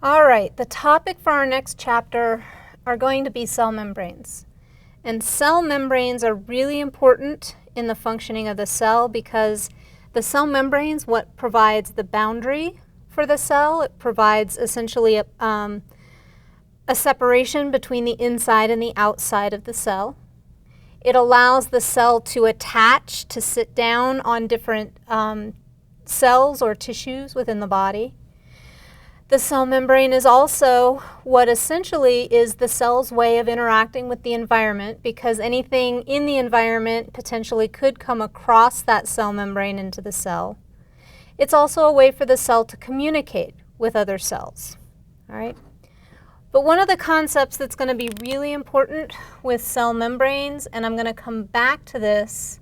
All right, the topic for our next chapter are going to be cell membranes. And cell membranes are really important in the functioning of the cell because the cell membranes what provides the boundary for the cell. It provides essentially a separation between the inside and the outside of the cell. It allows the cell to attach, to sit down on different cells or tissues within the body. The cell membrane is also what essentially is the cell's way of interacting with the environment, because anything in the environment potentially could come across that cell membrane into the cell. It's also a way for the cell to communicate with other cells. All right? But one of the concepts that's going to be really important with cell membranes, and I'm going to come back to this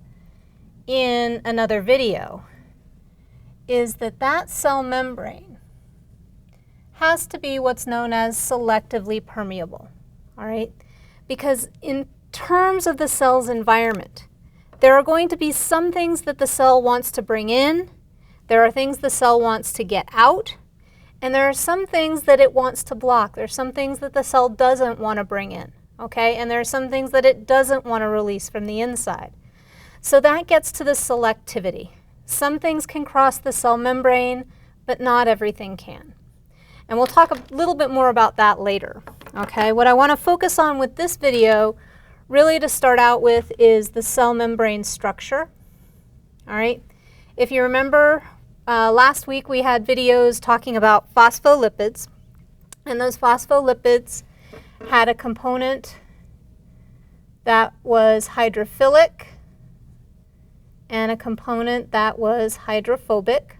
in another video, is that cell membrane has to be what's known as selectively permeable, all right? Because in terms of the cell's environment, there are going to be some things that the cell wants to bring in, there are things the cell wants to get out, and there are some things that it wants to block. There are some things that the cell doesn't want to bring in, okay? And there are some things that it doesn't want to release from the inside. So that gets to the selectivity. Some things can cross the cell membrane, but not everything can. And we'll talk a little bit more about that later, okay? What I want to focus on with this video, really to start out with, is the cell membrane structure, all right? If you remember, last week we had videos talking about phospholipids, and those phospholipids had a component that was hydrophilic and a component that was hydrophobic.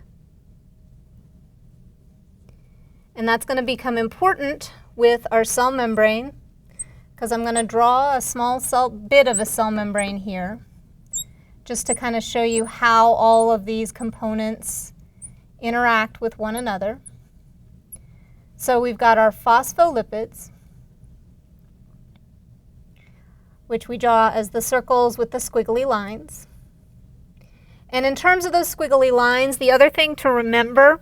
And that's going to become important with our cell membrane, because I'm going to draw a small bit of a cell membrane here just to kind of show you how all of these components interact with one another. So we've got our phospholipids, which we draw as the circles with the squiggly lines. And in terms of those squiggly lines, the other thing to remember,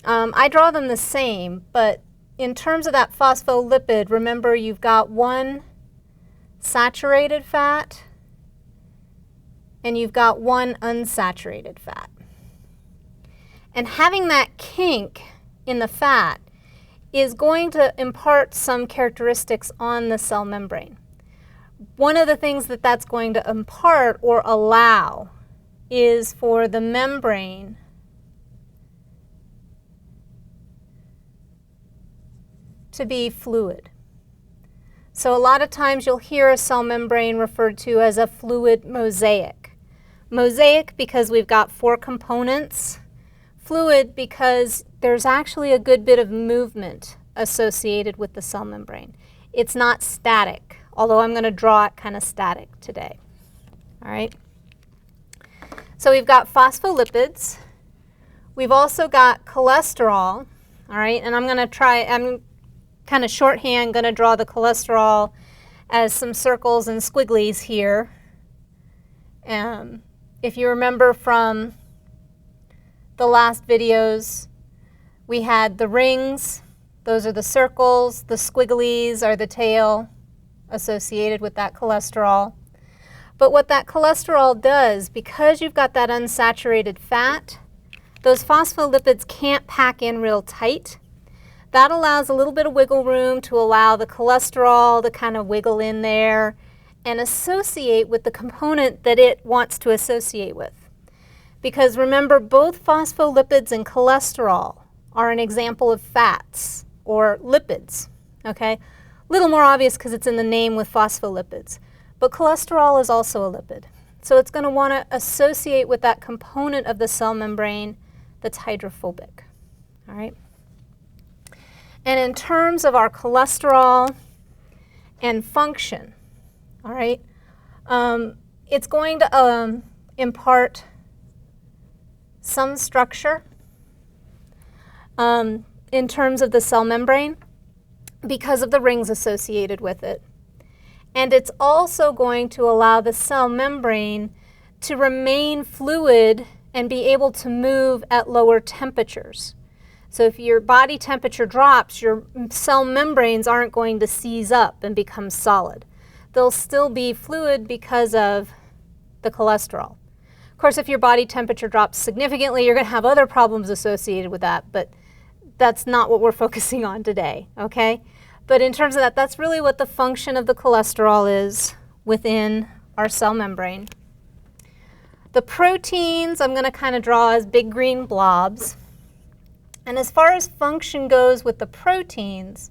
I draw them the same, but in terms of that phospholipid, remember you've got one saturated fat and you've got one unsaturated fat. And having that kink in the fat is going to impart some characteristics on the cell membrane. One of the things that that's going to impart or allow is for the membrane to be fluid. So a lot of times you'll hear a cell membrane referred to as a fluid mosaic. Mosaic because we've got 4 components. Fluid because there's actually a good bit of movement associated with the cell membrane. It's not static, although I'm going to draw it kind of static today. All right? So we've got phospholipids. We've also got cholesterol. All right? And I'm kind of shorthand going to draw the cholesterol as some circles and squigglies here. If you remember from the last videos, we had the rings, those are the circles, the squigglies are the tail associated with that cholesterol. But what that cholesterol does, because you've got that unsaturated fat, those phospholipids can't pack in real tight. That allows a little bit of wiggle room to allow the cholesterol to kind of wiggle in there and associate with the component that it wants to associate with. Because remember, both phospholipids and cholesterol are an example of fats or lipids, okay? A little more obvious because it's in the name with phospholipids. But cholesterol is also a lipid. So it's going to want to associate with that component of the cell membrane that's hydrophobic, all right? And in terms of our cholesterol and function, all right, it's going to impart some structure in terms of the cell membrane because of the rings associated with it. And it's also going to allow the cell membrane to remain fluid and be able to move at lower temperatures. So if your body temperature drops, your cell membranes aren't going to seize up and become solid. They'll still be fluid because of the cholesterol. Of course, if your body temperature drops significantly, you're going to have other problems associated with that, but that's not what we're focusing on today, okay? But in terms of that, that's really what the function of the cholesterol is within our cell membrane. The proteins I'm going to kind of draw as big green blobs. And as far as function goes with the proteins,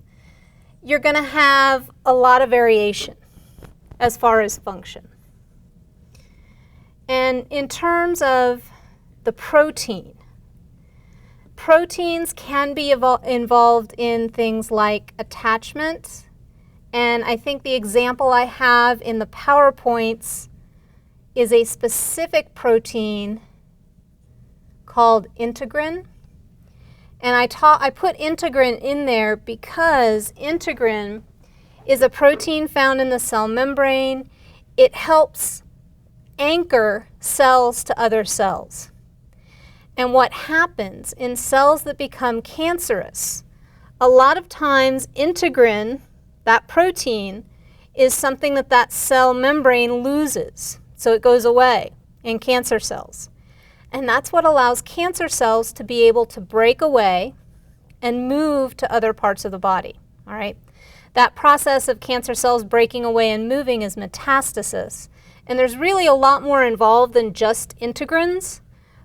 you're going to have a lot of variation as far as function. And in terms of the proteins can be involved in things like attachment. And I think the example I have in the PowerPoints is a specific protein called integrin. And I put integrin in there because integrin is a protein found in the cell membrane. It helps anchor cells to other cells. And what happens in cells that become cancerous, a lot of times integrin, that protein, is something that cell membrane loses. So it goes away in cancer cells. And that's what allows cancer cells to be able to break away and move to other parts of the body, all right? That process of cancer cells breaking away and moving is metastasis. And there's really a lot more involved than just integrins,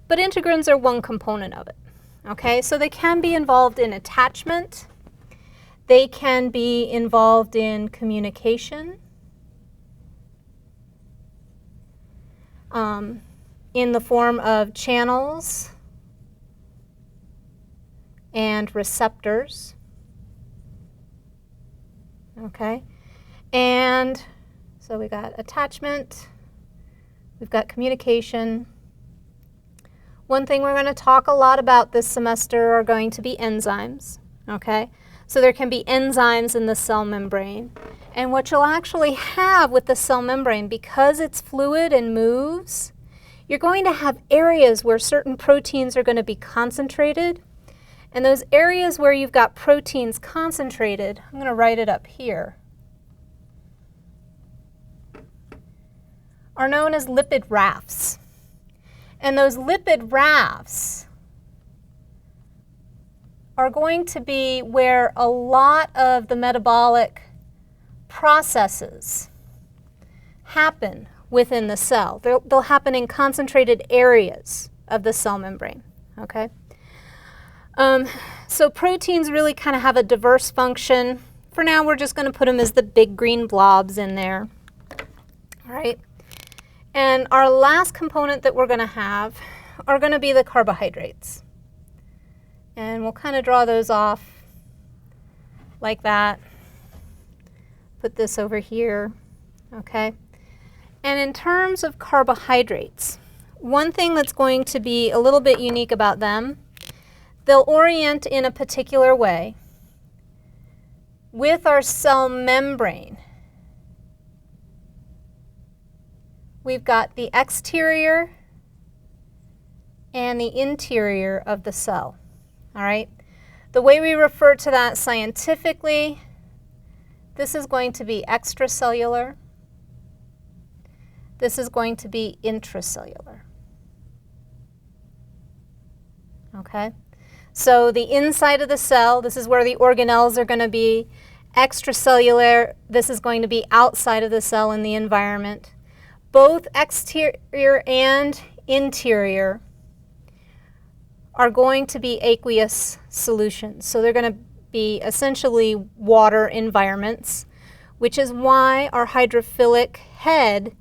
but integrins are one component of it, okay? So they can be involved in attachment. They can be involved in communication. In the form of channels and receptors, okay? And so we got attachment, we've got communication. One thing we're going to talk a lot about this semester are going to be enzymes, okay? So there can be enzymes in the cell membrane. And what you'll actually have with the cell membrane, because it's fluid and moves, you're going to have areas where certain proteins are going to be concentrated. And those areas where you've got proteins concentrated, I'm going to write it up here, are known as lipid rafts. And those lipid rafts are going to be where a lot of the metabolic processes happen within the cell. They'll happen in concentrated areas of the cell membrane, okay? So proteins really kind of have a diverse function. For now, we're just going to put them as the big green blobs in there, all right? And our last component that we're going to have are going to be the carbohydrates. And we'll kind of draw those off like that. Put this over here, okay? And in terms of carbohydrates, one thing that's going to be a little bit unique about them, they'll orient in a particular way with our cell membrane. We've got the exterior and the interior of the cell, all right? The way we refer to that scientifically, this is going to be extracellular. This is going to be intracellular, okay? So the inside of the cell, this is where the organelles are going to be. Extracellular, this is going to be outside of the cell in the environment. Both exterior and interior are going to be aqueous solutions. So they're going to be essentially water environments, which is why our hydrophilic head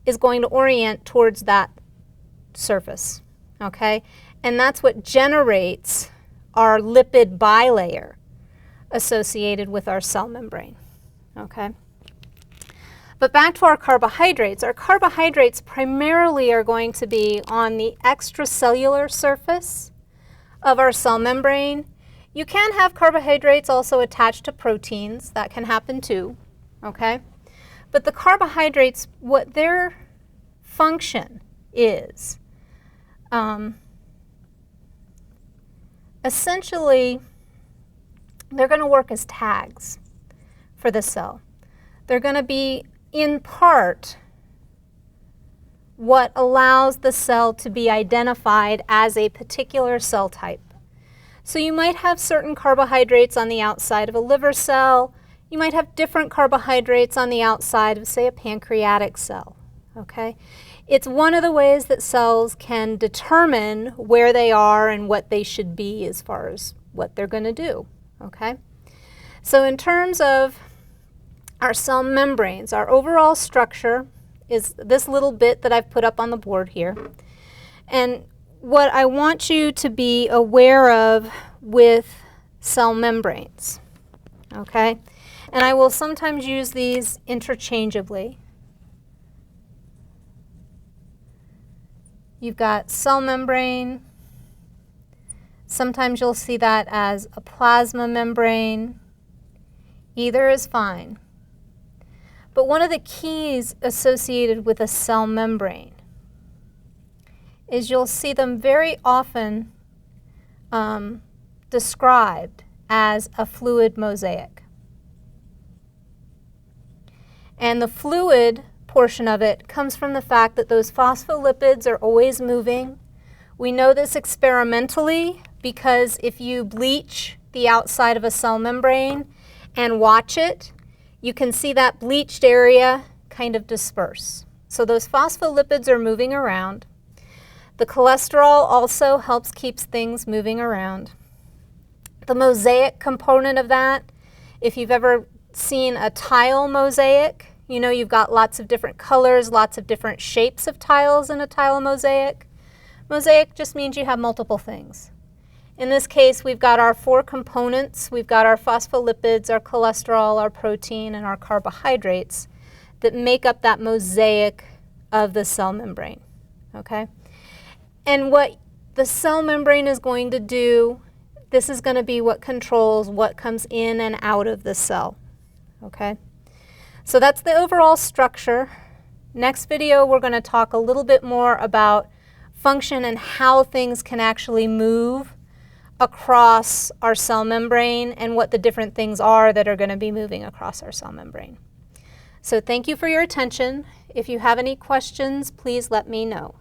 is going to orient towards that surface, okay? And that's what generates our lipid bilayer associated with our cell membrane, okay? But back to our carbohydrates. Our carbohydrates primarily are going to be on the extracellular surface of our cell membrane. You can have carbohydrates also attached to proteins. That can happen too, okay? But the carbohydrates, what their function is, essentially, they're going to work as tags for the cell. They're going to be, in part, what allows the cell to be identified as a particular cell type. So you might have certain carbohydrates on the outside of a liver cell. You might have different carbohydrates on the outside of, say, a pancreatic cell. Okay? It's one of the ways that cells can determine where they are and what they should be as far as what they're going to do. Okay? So in terms of our cell membranes, our overall structure is this little bit that I've put up on the board here. And what I want you to be aware of with cell membranes, okay? And I will sometimes use these interchangeably. You've got cell membrane. Sometimes you'll see that as a plasma membrane. Either is fine. But one of the keys associated with a cell membrane is you'll see them very often described as a fluid mosaic. And the fluid portion of it comes from the fact that those phospholipids are always moving. We know this experimentally because if you bleach the outside of a cell membrane and watch it, you can see that bleached area kind of disperse. So those phospholipids are moving around. The cholesterol also helps keep things moving around. The mosaic component of that, if you've ever seen a tile mosaic, you know you've got lots of different colors, lots of different shapes of tiles in a tile mosaic. Mosaic just means you have multiple things. In this case, we've got our 4 components. We've got our phospholipids, our cholesterol, our protein, and our carbohydrates that make up that mosaic of the cell membrane, okay? And what the cell membrane is going to do, this is going to be what controls what comes in and out of the cell, okay? So that's the overall structure. Next video, we're going to talk a little bit more about function and how things can actually move across our cell membrane and what the different things are that are going to be moving across our cell membrane. So thank you for your attention. If you have any questions, please let me know.